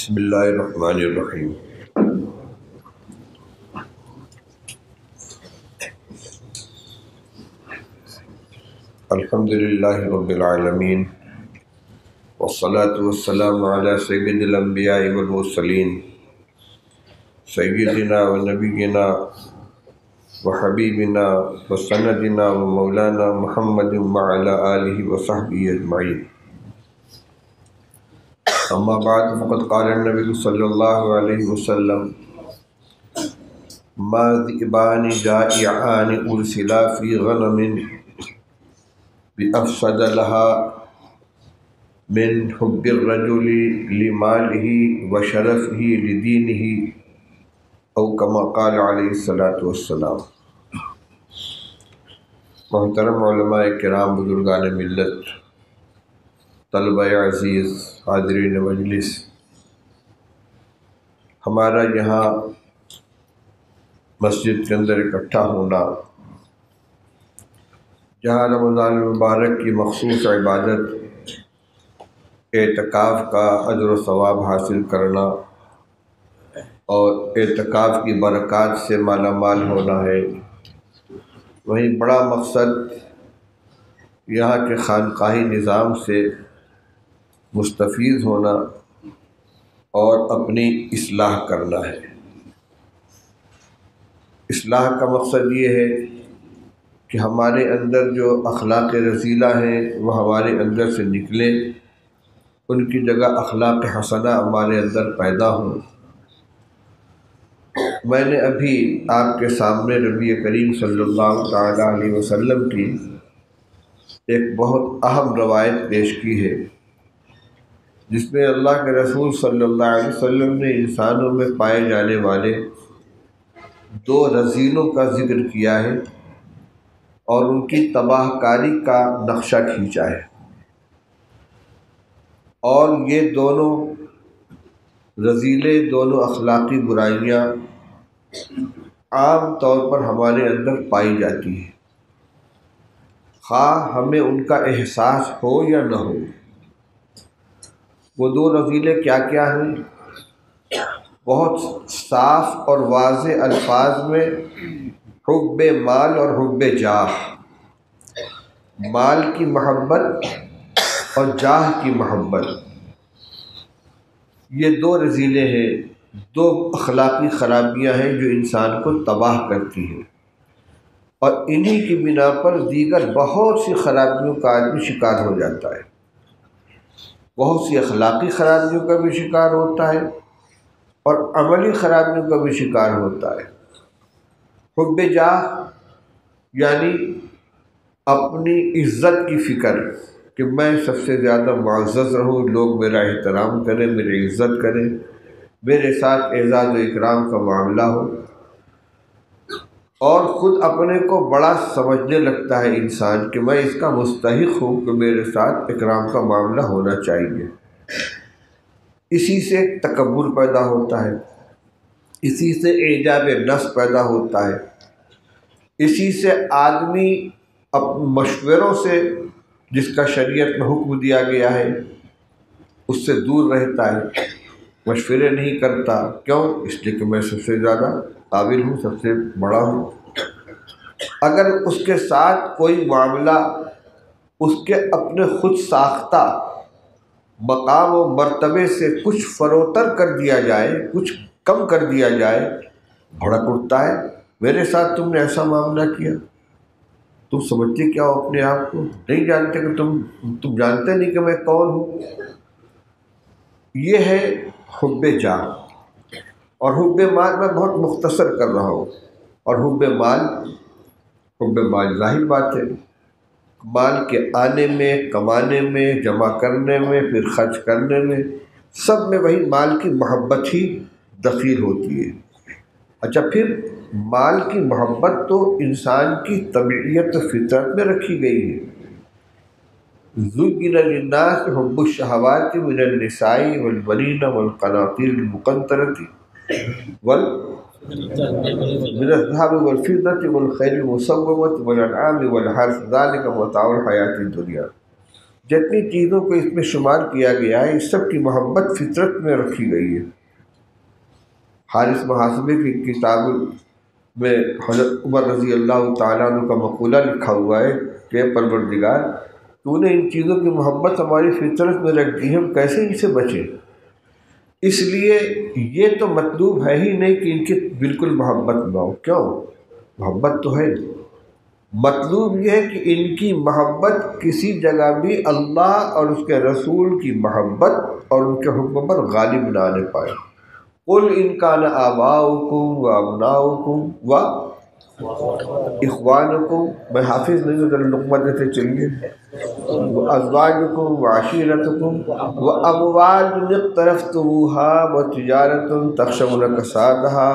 بسم اللہ الرحمن الرحیم۔ الحمد للہ رب العالمین، والصلاة والسلام علی سید الانبیاء والمرسلین، سیدنا و نبینا و حبیبنا و سندنا و مولانا محمد وعلی آلہ و صحبہ اجمعین۔ اما بعد فقد قال النبی صلی اللہ علیہ وسلم: ما ذئبان جائعان ارسلا فی غنم بأفسد لها من حب الرجل لماله وشرفه لدینه او کما قال علیہ الصلاۃ والسلام۔ محترم علماء کرام، بزرگان ملت، طلبہ عزیز، حاضرین مجلس، ہمارا یہاں مسجد کے اندر اکٹھا ہونا، جہاں رمضان المبارک کی مخصوص عبادت اعتکاف کا اجر و ثواب حاصل کرنا اور اعتکاف کی برکات سے مالا مال ہونا ہے، وہیں بڑا مقصد یہاں کے خانقاہی نظام سے مستفید ہونا اور اپنی اصلاح کرنا ہے۔ اصلاح کا مقصد یہ ہے کہ ہمارے اندر جو اخلاق رذیلہ ہیں وہ ہمارے اندر سے نکلیں، ان کی جگہ اخلاق حسنہ ہمارے اندر پیدا ہوں۔ میں نے ابھی آپ کے سامنے نبی کریم صلی اللہ تعالیٰ علیہ وسلم کی ایک بہت اہم روایت پیش کی ہے، جس میں اللہ کے رسول صلی اللہ علیہ وسلم نے انسانوں میں پائے جانے والے دو رذیلوں کا ذکر کیا ہے اور ان کی تباہ کاری کا نقشہ کھینچا ہے، اور یہ دونوں رذیلے، دونوں اخلاقی برائیاں عام طور پر ہمارے اندر پائی جاتی ہیں، خواہ ہمیں ان کا احساس ہو یا نہ ہو۔ وہ دو رذیلے کیا کیا ہیں؟ بہت صاف اور واضح الفاظ میں حب مال اور حب جاہ، مال کی محبت اور جاہ کی محبت، یہ دو رذیلے ہیں، دو اخلاقی خرابیاں ہیں جو انسان کو تباہ کرتی ہیں، اور انہی کی بنا پر دیگر بہت سی خرابیوں کا آدمی شکار ہو جاتا ہے، بہت سی اخلاقی خرابیوں کا بھی شکار ہوتا ہے اور عملی خرابیوں کا بھی شکار ہوتا ہے۔ حب جاہ یعنی اپنی عزت کی فکر کہ میں سب سے زیادہ معزز رہوں، لوگ میرا احترام کریں، میری عزت کریں، میرے ساتھ اعزاز و اکرام کا معاملہ ہو، اور خود اپنے کو بڑا سمجھنے لگتا ہے انسان کہ میں اس کا مستحق ہوں کہ میرے ساتھ اکرام کا معاملہ ہونا چاہیے۔ اسی سے تکبر پیدا ہوتا ہے، اسی سے اعجاب نفس پیدا ہوتا ہے، اسی سے آدمی مشوروں سے، جس کا شریعت میں حکم دیا گیا ہے، اس سے دور رہتا ہے، مشورے نہیں کرتا۔ کیوں؟ اس لیے کہ میں سب سے زیادہ قابل ہوں، سب سے بڑا ہوں۔ اگر اس کے ساتھ کوئی معاملہ اس کے اپنے خود ساختہ مقام و مرتبے سے کچھ فروتر کر دیا جائے، کچھ کم کر دیا جائے، بھڑک اٹھتا ہے، میرے ساتھ تم نے ایسا معاملہ کیا، تم سمجھتے کیا ہو اپنے آپ کو؟ نہیں جانتے کہ تم جانتے نہیں کہ میں کون ہوں۔ یہ ہے حب جاہ۔ اور حب مال میں بہت مختصر کر رہا ہوں، اور حب مال ظاہر بات ہے، مال کے آنے میں، کمانے میں، جمع کرنے میں، پھر خرچ کرنے میں، سب میں وہی مال کی محبت ہی دخیل ہوتی ہے۔ اچھا، پھر مال کی محبت تو انسان کی طبیعیت و فطرت میں رکھی گئی ہے۔ زُيِّنَ لِلنَّاسِ حُبُّ الشَّهَوَاتِ مِنَ النِّسَاءِ وَالْبَنِينَ وَالْقَنَاطِيرِ الْمُقَنطَرَةِ من الذهب والفضة والخيل المسومة والأنعام والحرث ذلك متاع الحیاۃ الدنیا۔ جتنی چیزوں کو اس میں شمار کیا گیا ہے اس سب کی محبت فطرت میں رکھی گئی ہے۔ حارث محاسبے کی کتاب میں حضرت عمر رضی اللہ تعالیٰ عنہ کا مقولہ لکھا ہوا ہے کہ پروردگار تو نے ان چیزوں کی محبت ہماری فطرت میں رکھ دی ہے، ہم کیسے ان سے بچیں؟ اس لیے یہ تو مطلوب ہے ہی نہیں کہ ان کی بالکل محبت نہ ہو، کیوں؟ محبت تو ہے، مطلوب یہ ہے کہ ان کی محبت کسی جگہ بھی اللہ اور اس کے رسول کی محبت اور ان کے حکم پر غالب نہ آنے پائے۔ قل ان کان آباؤکم و ابناؤکم و اخوانکم، میں حافظ نہیں ہوں، ذرا لقمہ دیتے چلیے، وازواجکم وعشیرتکم واموال اقترفتموها وتجارۃ تخشون کسادها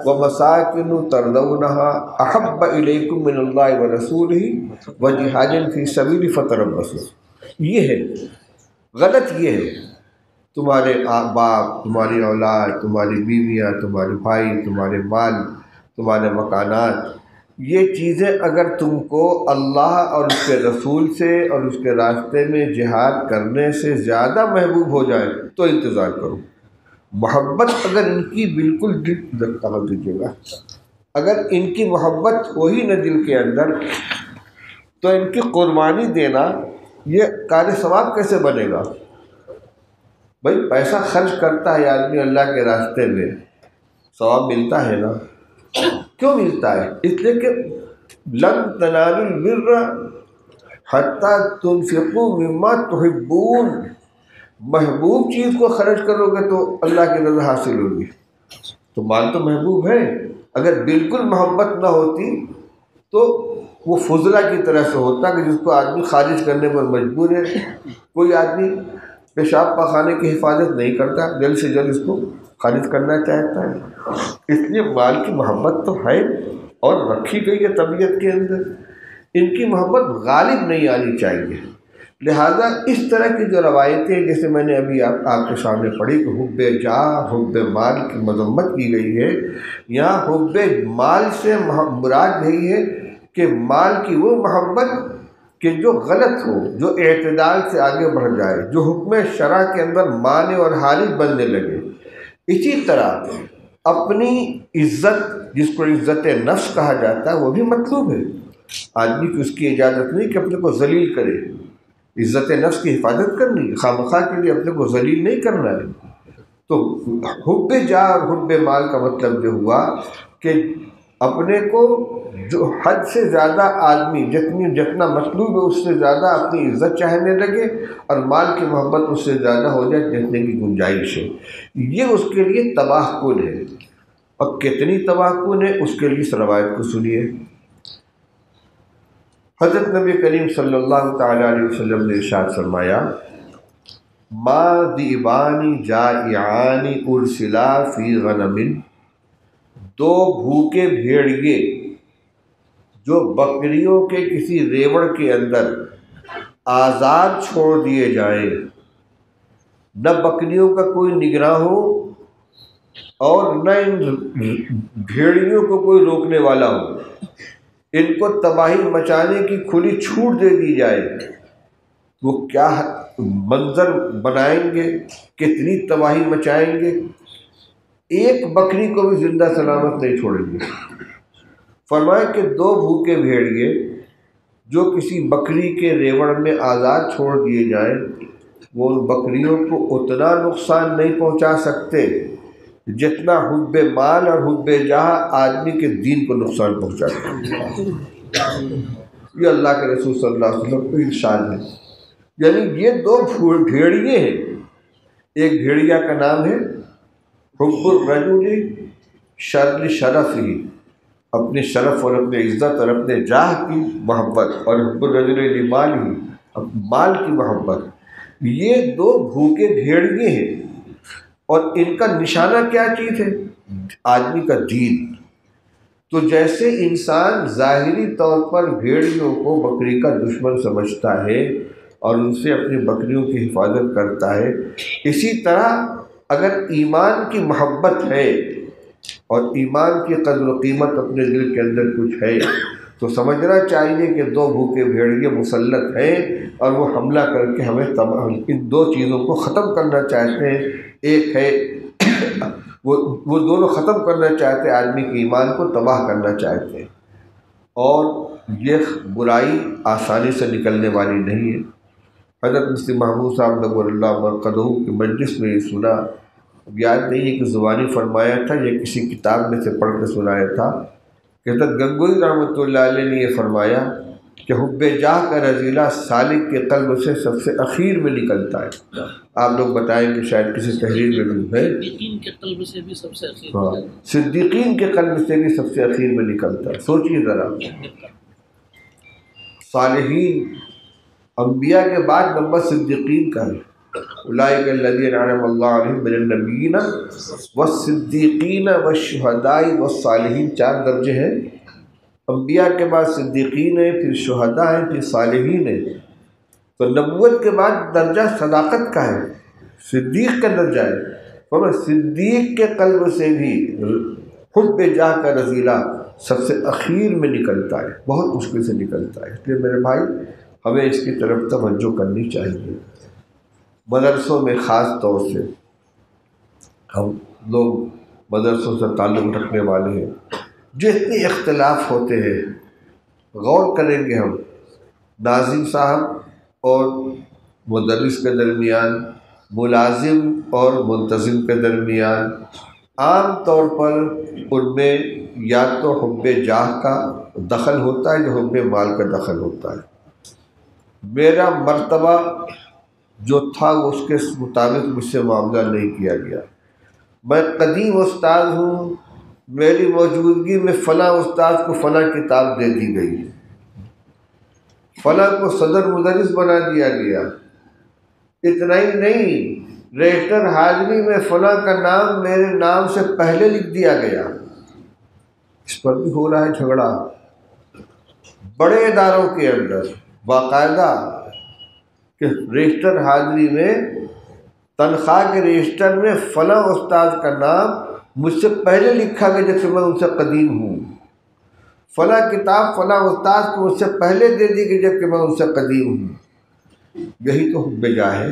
ومساکن ترضونها احب الیکم من اللہ ورسولہ وجہاد فی سبیلہ فتربصوا۔ یہ ہے غلط، یہ ہے تمہارے باپ، تمہاری اولاد، تمہاری بیویاں، تمہارے بھائی، تمہارے مال، تمہارے مکانات، یہ چیزیں اگر تم کو اللہ اور اس کے رسول سے اور اس کے راستے میں جہاد کرنے سے زیادہ محبوب ہو جائے تو انتظار کرو۔ محبت اگر ان کی بالکل دل تک دیجیے گا، اگر ان کی محبت وہی نہ دل کے اندر، تو ان کی قربانی دینا یہ کار ثواب کیسے بنے گا؟ بھائی پیسہ خرچ کرتا ہے آدمی اللہ کے راستے میں، ثواب ملتا ہے نا؟ کیوں ملتا ہے؟ اس لیے کہ لن تنالوا البر حتی تنفقوا مما تحبون، محبوب چیز کو خرچ کرو گے تو اللہ کی رضا حاصل ہوگی۔ تو مال تو محبوب ہے، اگر بالکل محبت نہ ہوتی تو وہ فضلہ کی طرح سے ہوتا کہ جس کو آدمی خارج کرنے پر مجبور ہے۔ کوئی آدمی پیشاب پاخانے کی حفاظت نہیں کرتا، جلد سے جلد اس کو خارج کرنا چاہتا ہے۔ اس لیے مال کی محبت تو ہے اور رکھی گئی ہے طبیعت کے اندر، ان کی محبت غالب نہیں آنی چاہیے۔ لہذا اس طرح کی جو روایتیں جیسے میں نے ابھی آپ کے سامنے پڑھی کہ حب جاہ، حب مال کی مذمت کی گئی ہے، یہاں حب مال سے مراد یہی ہے کہ مال کی وہ محبت کہ جو غلط ہو، جو اعتدال سے آگے بڑھ جائے، جو حکم شرع کے اندر مانع اور حالف بننے لگے۔ اسی طرح اپنی عزت، جس کو عزت نفس کہا جاتا ہے، وہ بھی مطلوب ہے۔ آدمی کی اس کی اجازت نہیں کہ اپنے کو ذلیل کرے، عزت نفس کی حفاظت کرنی ہے، خواہ کے لیے اپنے کو ذلیل نہیں کرنا ہے۔ تو حب جاہ اور حب مال کا مطلب یہ ہوا کہ اپنے کو جو حد سے زیادہ آدمی جتنا مطلوب ہے اس سے زیادہ اپنی عزت چاہنے لگے، اور مال کی محبت اس سے زیادہ ہو جائے جتنے کی گنجائش ہے، یہ اس کے لیے تباہ کن ہے۔ اور کتنی تباہ کن ہے اس کے لیے اس روایت کو سنیے۔ حضرت نبی کریم صلی اللہ تعالیٰ علیہ وسلم نے ارشاد فرمایا، ما ذئبان جائعان ارسلا فی غنم، دو بھوکے بھیڑیے جو بکریوں کے کسی ریوڑ کے اندر آزاد چھوڑ دیے جائیں، نہ بکریوں کا کوئی نگراں ہو اور نہ ان بھیڑیوں کو کوئی روکنے والا ہو، ان کو تباہی مچانے کی کھلی چھوٹ دے دی جائے، وہ کیا منظر بنائیں گے، کتنی تباہی مچائیں گے، ایک بکری کو بھی زندہ سلامت نہیں چھوڑیں گے۔ فرمایا کہ دو بھوکے بھیڑیے جو کسی بکری کے ریوڑ میں آزاد چھوڑ دیے جائیں، وہ ان بکریوں کو اتنا نقصان نہیں پہنچا سکتے جتنا حب مال اور حب جاہ آدمی کے دین کو نقصان پہنچاتے ہیں۔ یہ اللہ کے رسول صلی اللہ علیہ وسلم کو ارشاد ہے۔ یعنی یہ دو بھیڑیے ہیں، ایک بھیڑیا کا نام ہے حب الرجل شر شرف ہی، اپنے شرف اور اپنے عزت اور اپنے جاہ کی محبت، اور حب الرجل لمال ہی، مال کی محبت۔ یہ دو بھوکے بھیڑیے ہیں، اور ان کا نشانہ کیا چیز ہے؟ آدمی کا دین۔ تو جیسے انسان ظاہری طور پر بھیڑیوں کو بکری کا دشمن سمجھتا ہے اور ان سے اپنی بکریوں کی حفاظت کرتا ہے، اسی طرح اگر ایمان کی محبت ہے اور ایمان کی قدر و قیمت اپنے دل کے اندر کچھ ہے تو سمجھنا چاہیے کہ دو بھوکے بھیڑیے مسلط ہیں اور وہ حملہ کر کے ہمیں ان دو چیزوں کو ختم کرنا چاہتے ہیں۔ ایک ہے وہ دونوں ختم کرنا چاہتے ہیں، آدمی کے ایمان کو تباہ کرنا چاہتے ہیں، اور یہ برائی آسانی سے نکلنے والی نہیں ہے۔ حضرت مسلم محمود صاحب نور اللہ مرقدہ کی مجلس میں یہ سنا، یاد نہیں ہے کہ زبانی فرمایا تھا یا کسی کتاب میں سے پڑھ کے سنایا تھا کہ حضرت گنگوئی رحمۃ اللہ علیہ نے یہ فرمایا کہ حب جاہ کا رذیلہ سالک کے قلب سے سب سے اخیر میں نکلتا ہے۔ آپ لوگ بتائیں کہ شاید کسی تحریر میں بھی ہے، صدیقین کے قلب سے بھی سب سے اخیر، ہاں، صدیقین کے قلب سے بھی سب سے اخیر میں نکلتا ہے۔ سوچیے ذرا، صالحین انبیاء کے بعد نمبر صدیقین کا ہے۔ اولئک الذین انعم اللہ علیہم من النبیین والصدیقین والشہداء والصالحین، 4 درجے ہیں۔ انبیاء کے بعد صدیقین ہیں، پھر شہداء ہیں، پھر صالحین ہیں۔ تو نبوت کے بعد درجہ صداقت کا ہے، صدیق کا درجہ ہے، اور صدیق کے قلب سے بھی حب جاہ کا رذیلہ سب سے اخیر میں نکلتا ہے، بہت مشکل سے نکلتا ہے۔ اس لیے میرے بھائی ہمیں اس کی طرف توجہ کرنی چاہیے۔ مدرسوں میں خاص طور سے ہم لوگ مدرسوں سے تعلق رکھنے والے ہیں، جتنے اختلاف ہوتے ہیں غور کریں گے ہم ناظم صاحب اور مدرس کے درمیان، ملازم اور منتظم کے درمیان، عام طور پر ان میں یا تو حب جاہ کا دخل ہوتا ہے یا حب مال کا دخل ہوتا ہے۔ میرا مرتبہ جو تھا اس کے مطابق مجھ سے معاملہ نہیں کیا گیا۔ میں قدیم استاد ہوں، میری موجودگی میں فلاں استاد کو فلاں کتاب دے دی گئی، فلاں کو صدر مدرس بنا دیا گیا۔ اتنا ہی نہیں، رجسٹر حاضری میں فلاں کا نام میرے نام سے پہلے لکھ دیا گیا۔ اس پر بھی ہو رہا ہے جھگڑا بڑے اداروں کے اندر، باقاعدہ کہ رجسٹر حاضری میں، تنخواہ کے رجسٹر میں فلاں استاد کا نام مجھ سے پہلے لکھا گیا جب سے میں ان سے قدیم ہوں، فلاں کتاب فلاں استاد کو مجھ سے پہلے دے دی گئی جب کہ میں ان سے قدیم ہوں۔ یہی تو حب جاہ ہے۔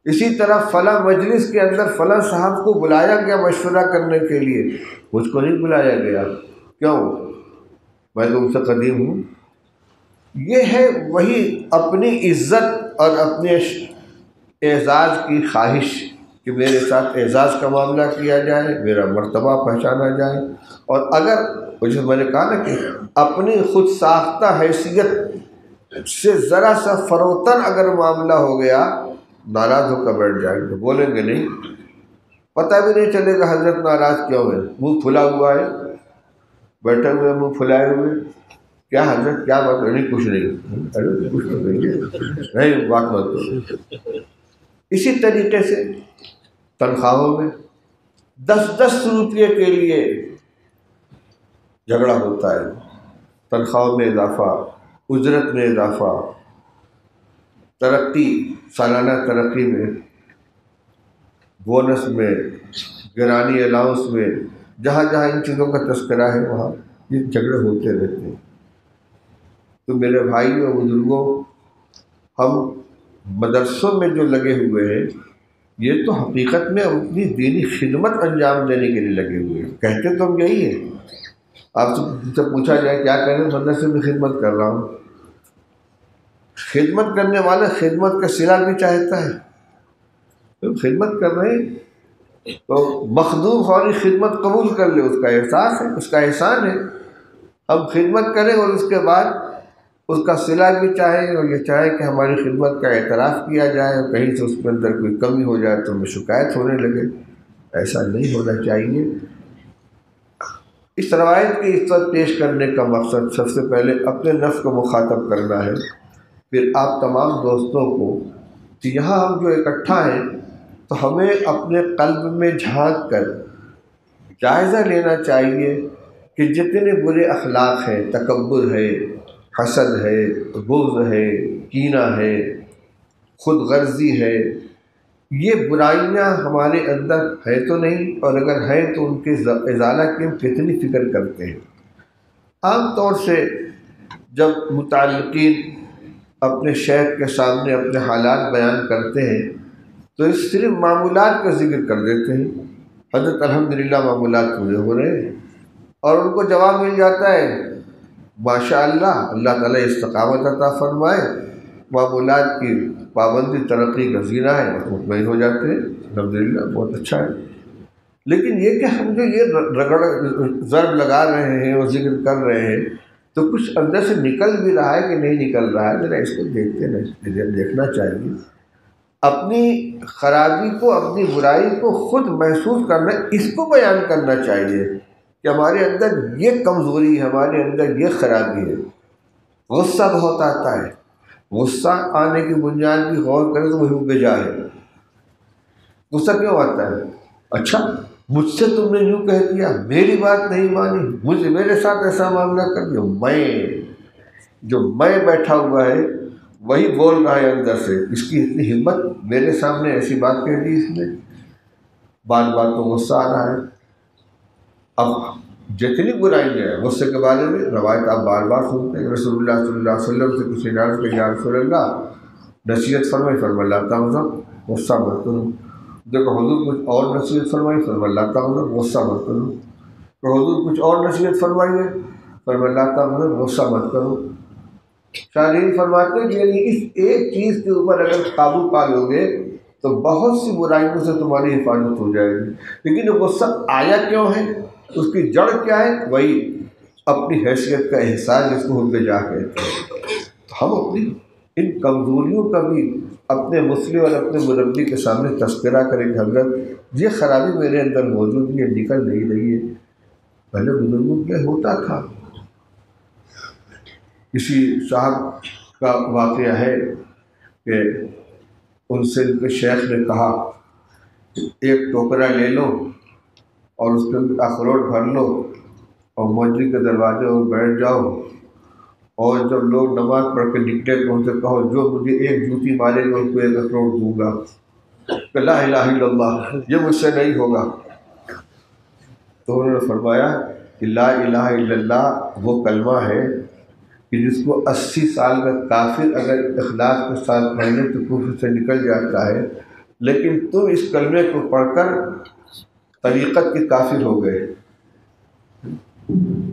اسی طرح فلاں مجلس کے اندر فلاں صاحب کو بلایا گیا مشورہ کرنے کے لیے، مجھ کو نہیں بلایا گیا، کیوں؟ میں تو ان سے قدیم ہوں۔ یہ ہے وہی اپنی عزت اور اپنے اعزاز کی خواہش کہ میرے ساتھ اعزاز کا معاملہ کیا جائے، میرا مرتبہ پہچانا جائے۔ اور اگر مجھے، میں نے کہا نا کہ اپنی خود ساختہ حیثیت سے ذرا سا فروتن اگر معاملہ ہو گیا، ناراض ہو کر بیٹھ جائیں گے، بولیں گے نہیں، پتہ بھی نہیں چلے گا حضرت ناراض کیوں ہے، منہ پھلا ہوا ہے، بیٹھے ہوئے منہ پھلائے ہوئے، کیا حضرت کیا بات؟ نہیں کچھ نہیں، ارے کچھ تو نہیں، بات مت کرو۔ اسی طریقے سے تنخواہوں میں 10 روپئے کے لیے جھگڑا ہوتا ہے، تنخواہوں میں اضافہ، اجرت میں اضافہ، ترقی، سالانہ ترقی میں، بونس میں، گرانی الاؤنس میں، جہاں جہاں ان چیزوں کا تذکرہ ہے وہاں یہ جھگڑے ہوتے رہتے ہیں۔ تو میرے بھائی اور بزرگوں، ہم مدرسوں میں جو لگے ہوئے ہیں یہ تو حقیقت میں اپنی دینی خدمت انجام دینے کے لیے لگے ہوئے ہیں، کہتے تو ہم یہی ہیں۔ آپ سے پوچھا جائے کیا کہہ رہے ہیں؟ مدرسے میں خدمت کر رہا ہوں۔ خدمت کرنے والا خدمت کا صلہ بھی چاہتا ہے، تو خدمت کر رہے ہیں تو مخدوم فوری خدمت قبول کر لے، اس کا احساس ہے، اس کا احسان ہے۔ ہم خدمت کریں اور اس کے بعد اس کا صلہ بھی چاہیں اور یہ چاہیں کہ ہماری خدمت کا اعتراف کیا جائے، اور کہیں سے اس کے اندر کوئی کمی ہو جائے تو ہمیں شکایت ہونے لگے۔ ایسا نہیں ہونا چاہیے۔ اس روایت کی عزت پیش کرنے کا مقصد سب سے پہلے اپنے نفس کو مخاطب کرنا ہے، پھر آپ تمام دوستوں کو کہ یہاں ہم جو اکٹھا ہیں تو ہمیں اپنے قلب میں جھانک کر جائزہ لینا چاہیے کہ جتنے برے اخلاق ہیں، تکبر ہے، حسد ہے، بغض ہے، کینہ ہے، خود غرضی ہے، یہ برائیاں ہمارے اندر ہے تو نہیں، اور اگر ہیں تو ان کے ازالہ کی ہم کتنی فکر کرتے ہیں۔ عام طور سے جب متعلقین اپنے شیخ کے سامنے اپنے حالات بیان کرتے ہیں تو اس صرف معمولات کا ذکر کر دیتے ہیں، حضرت الحمدللہ معمولات پورے ہو رہے ہیں، اور ان کو جواب مل جاتا ہے ماشاء اللہ، اللہ تعالیٰ استقامت عطا فرمائے، معمولات کی پابندی ترقی کا زینہ ہے، اور مطمئن ہو جاتے ہیں الحمدللہ بہت اچھا ہے۔ لیکن یہ کہ ہم جو یہ رگڑ ضرب لگا رہے ہیں اور ذکر کر رہے ہیں تو کچھ اندر سے نکل بھی رہا ہے کہ نہیں نکل رہا ہے، ذرا اس کو دیکھنا چاہیے۔ اپنی خرابی کو، اپنی برائی کو خود محسوس کرنا، اس کو بیان کرنا چاہیے کہ ہمارے اندر یہ کمزوری ہے، ہمارے اندر یہ خرابی ہے۔ غصہ بہت آتا ہے، غصہ آنے کی بنیاد بھی غور کریں تو وہی بجا ہے۔ غصہ کیوں آتا ہے؟ اچھا مجھ سے تم نے یوں کہہ دیا، میری بات نہیں مانی، میرے ساتھ ایسا معاملہ کر دیا، میں بیٹھا ہوا ہے وہی بول رہا ہے اندر سے، اس کی اتنی ہمت، میرے سامنے ایسی بات کہہ دی اس نے، بار بار تو غصہ آ رہا ہے۔ اب جتنی برائی ہے غصے کے بارے میں روایت آپ بار بار سنتے ہیں، رسول اللہ صلی اللہ علیہ وسلم سے کسی ناز کے یا رسول اللہ نصیحت فرمائی، فرما اللہ تعالیٰ غصہ مت کروں۔ دیکھو حضور کچھ اور نصیحت فرمائی، فرما اللہ تعالیٰ غصہ مت کروں۔ تو حضور کچھ اور نصیحت فرمائی ہے، فرما اللہ تعالیٰ غصہ مت کرو۔ شارحین فرماتے ہیں کہ یعنی اس ایک چیز کے اوپر اگر قابو پا لو گے تو بہت سی برائیوں سے تمہاری حفاظت ہو جائے گی۔ لیکن غصہ آیا کیوں ہے، اس کی جڑ کیا ہے؟ وہی اپنی حیثیت کا احساس جس کو حب جا کہتے ہیں۔ ہم اپنی ان کمزوریوں کا بھی اپنے مسلم اور اپنے مربی کے سامنے تذکرہ کریں کہ حضرت یہ خرابی میرے اندر موجود ہے، نکل نہیں رہی ہے، پہلے بزرگوں کے ہوتا تھا۔ کسی صاحب کا واقعہ ہے کہ ان سے ان کے شیخ نے کہا ایک ٹوکرا لے لو اور اس کے اندر اخروٹ بھر لو اور مسجد کے دروازے پر بیٹھ جاؤ، اور جب لوگ نماز پڑھ کے نکلے تو ان سے کہو جو مجھے ایک جوتی مارے گا اس کو ایک اخروٹ دوں گا، کہ لا الہ الا اللہ، یہ مجھ سے نہیں ہوگا۔ تو انہوں نے فرمایا کہ لا الہ الا اللہ وہ کلمہ ہے کہ جس کو 80 سال کا کافر اگر اخلاص کے ساتھ پڑھنے تو کفر سے نکل جاتا ہے، لیکن تم اس کلمے کو پڑھ کر طریقت کے کافر ہو گئے۔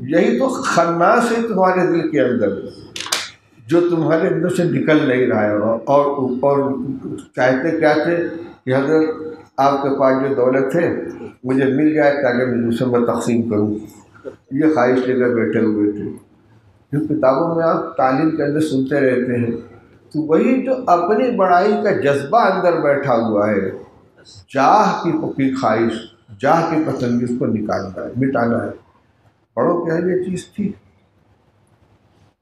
یہی تو خناس ہے تمہارے دل کے اندر جو تمہارے اندر سے نکل نہیں رہا ہے، اور چاہتے کیا تھے کہ حضرت آپ کے پاس جو دولت ہے مجھے مل جائے تاکہ میں دوسروں میں تقسیم کروں، یہ خواہش لے کر بیٹھے ہوئے تھے۔ جو کتابوں میں آپ تعلیم کے اندر سنتے رہتے ہیں تو وہی جو اپنی بڑائی کا جذبہ اندر بیٹھا ہوا ہے، جاہ کی خواہش، جاہ کی پسند، اس کو نکالنا ہے، مٹانا ہے۔ پڑھو کیا یہ چیز تھی۔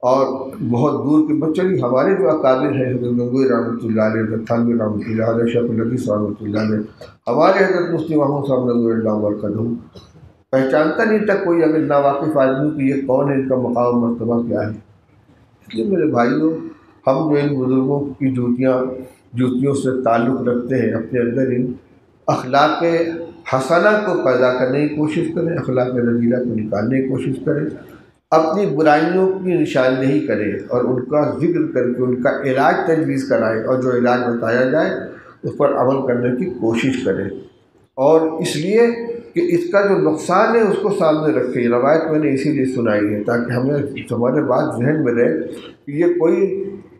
اور بہت دور کے بچے ہمارے جو اکابر ہیں، حضرت گنگوئی رحمۃ اللہ علیہ، حضرت تھانوی رحمۃ اللہ علیہ، شیخ الحدیث رحمۃ اللہ علیہ، ہمارے حضرت مفتی محمود صاحب نور اللہ برکتہ، پہچانتا نہیں تھا کوئی اگر ناواقف آدمی کہ یہ کون ہے، ان کا مقام مرتبہ کیا ہے۔ اس لیے میرے بھائیوں، ہم جو ان بزرگوں کی جوتیوں سے تعلق رکھتے ہیں، اپنے اندر ان اخلاق حسنہ کو پیدا کرنے کی کوشش کریں، اخلاق رذیلہ کو نکالنے کی کوشش کریں، اپنی برائیوں کی نشاندہی کریں اور ان کا ذکر کر کے ان کا علاج تجویز کرائیں، اور جو علاج بتایا جائے اس پر عمل کرنے کی کوشش کریں۔ اور اس لیے کہ اس کا جو نقصان ہے اس کو سامنے رکھیں۔ روایت میں نے اسی لیے سنائی ہے تاکہ ہمارے بات ذہن میں رہے کہ یہ کوئی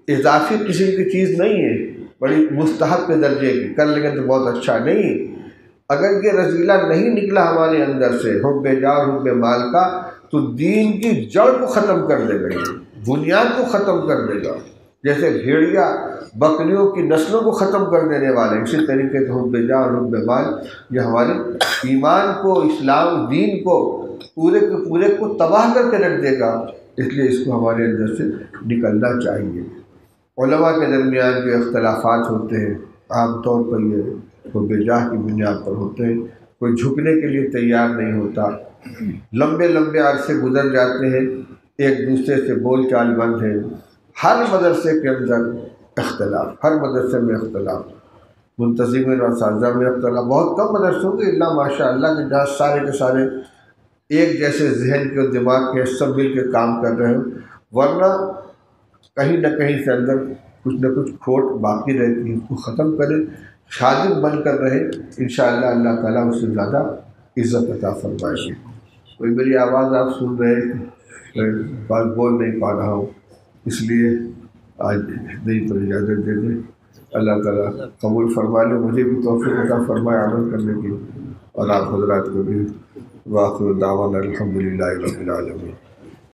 اضافی قسم کی چیز نہیں ہے، بڑی مستحب کے درجے کی، کر لیں گے تو بہت اچھا نہیں۔ اگر یہ رذیلہ نہیں نکلا ہمارے اندر سے حب جاہ اور حب مال کا، تو دین کی جڑ کو ختم کر دے گا، بنیاد کو ختم کر دے گا۔ جیسے بھیڑیا بکریوں کی نسلوں کو ختم کر دینے والے، اسی طریقے سے حب جاہ اور حب مال یہ ہمارے ایمان کو، اسلام دین کو پورے کے پورے کو تباہ کر کے رکھ دے گا۔ اس لیے اس کو ہمارے اندر سے نکلنا چاہیے۔ علماء کے درمیان جو اختلافات ہوتے ہیں عام طور پر یہ حب جاہ کی بنیاد پر ہوتے ہیں، کوئی جھکنے کے لیے تیار نہیں ہوتا، لمبے لمبے عرصے گزر جاتے ہیں، ایک دوسرے سے بول چال بند ہے، ہر مدرسے کے اندر اختلاف، ہر مدرسے میں اختلاف، منتظمین اور اساتذہ میں اختلاف، بہت کم مدرسوں کے اللہ ماشاء اللہ کہ جہاں سارے کے سارے ایک جیسے ذہن کے اور دماغ کے سب مل کے کام کر رہے ہوں، ورنہ کہیں نہ کہیں سے اندر کچھ نہ کچھ کھوٹ باقی رہتی ہے، اس کو ختم کریں، خادم بن کر رہے، انشاءاللہ اللہ تعالیٰ اس سے زیادہ عزت عطا فرمائیں گے۔ کوئی میری آواز آپ سن رہے ہیں، میں بات بول نہیں پا رہا ہوں، اس لیے آج نہیں تو اجازت دے دیں۔ اللہ تعالیٰ قبول فرما لے، مجھے بھی توفیق عطا فرمائے عمل کرنے کی، اور آپ حضرات کو بھی۔ وآخر دعوانا الحمدللہ رب العالمین۔